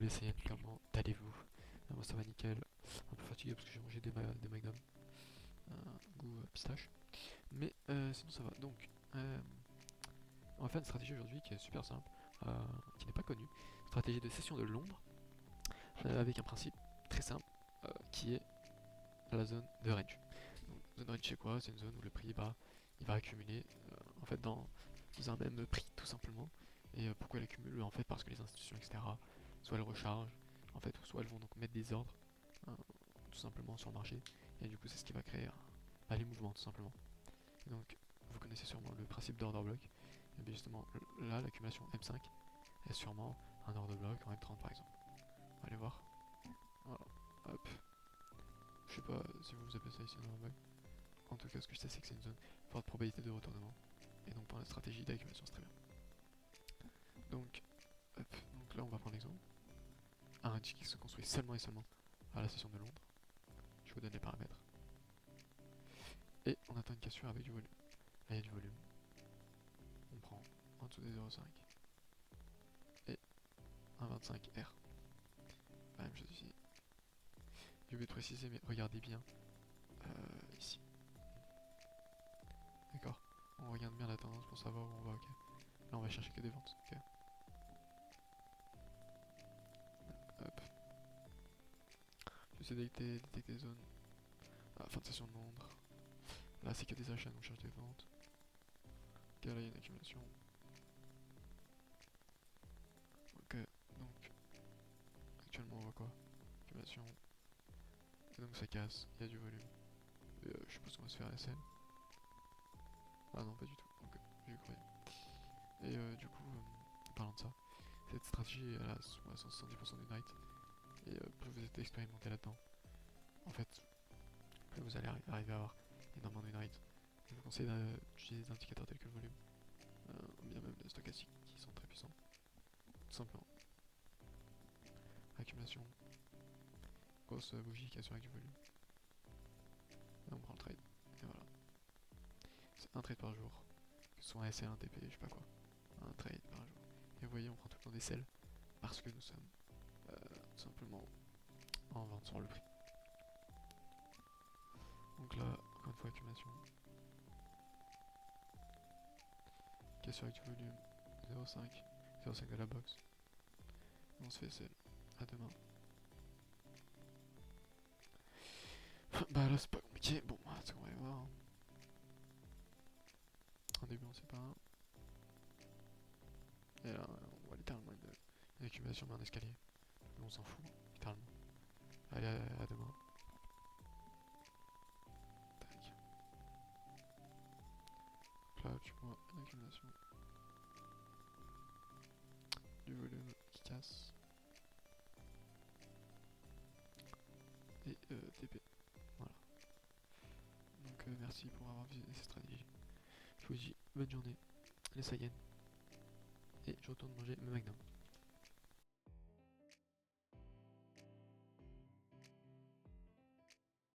Les Saiyans, comment allez-vous? Moi ça va nickel, un peu fatigué parce que j'ai mangé des magnums, goût pistache, mais sinon ça va. Donc, on va faire une stratégie aujourd'hui qui est super simple, qui n'est pas connue, stratégie de session de l'ombre, avec un principe très simple, qui est la zone de range. Donc, zone range c'est quoi? C'est une zone où le prix il va accumuler en fait dans un même prix tout simplement. Et pourquoi elle accumule? En fait parce que les institutions etc. soit elles rechargent, en fait, soit elles vont donc mettre des ordres euh, tout simplement sur le marché. Et du coup c'est ce qui va créer les mouvements tout simplement. Et donc vous connaissez sûrement le principe d'order block. Et bien justement là l'accumulation M5 est sûrement un order block en M30 par exemple. On va aller voir. Voilà. Hop. Je sais pas si vous appelez ça ici un order block. En tout cas, ce que je sais, c'est que c'est une zone forte probabilité de retournement. Et donc, pour la stratégie d'accumulation, c'est très bien. Donc, hop. Donc là, on va prendre l'exemple. Un range qui se construit seulement et seulement à la session de Londres. Je vous donne les paramètres. Et on atteint une cassure avec du volume. Là, il y a du volume. On prend en dessous des 0,5 et un 25 R. La même chose ici. J'ai oublié de préciser, mais regardez bien ici. D'accord? On regarde bien la tendance pour savoir où on va, ok? Là, on va chercher que des ventes, ok? Hop. J'essaie de détecter des zones. Fin de session de Londres. Là, c'est que des achats, donc on cherche des ventes. Ok, là, il y a une accumulation. Ok, donc actuellement, on voit quoi? Accumulation. Et donc, ça casse, il y a du volume. Et je suppose qu'on va se faire SL. Ah non, pas du tout. Ok, j'y croyais. Et du coup, en parlant de ça, cette stratégie, elle a 170% du night. Et plus vous êtes expérimenté là-dedans, en fait, plus vous allez arriver à avoir énormément de night. Je vous conseille d'utiliser des indicateurs tels que le volume, ou bien même des stochastiques qui sont très puissants. Tout simplement. Accumulation, grosse bougie qui assure avec du volume. Et on prend le trade. Et voilà. C'est un trade par jour. Que ce soit un SL, un TP, je sais pas quoi. Un trade par jour. Et vous voyez, on prend tout le temps des sells parce que nous sommes tout simplement en vente sur le prix. Donc là, encore une fois, accumulation. Cassure avec du volume. 0,5. 0,5 de la box. On se fait SL. À demain. Bah là, c'est pas compliqué. Bon, c'est qu'on va y voir. Hein. En début, on sait pas. Et là, on voit littéralement une accumulation mais un escalier. Mais on s'en fout, littéralement. Allez, à demain. Tac. Là, tu vois une accumulation. Du volume qui casse. Et TP. Voilà. Donc merci pour avoir visité cette stratégie. Je vous dis bonne journée, les Saiyans. Et je retourne manger mes McDo.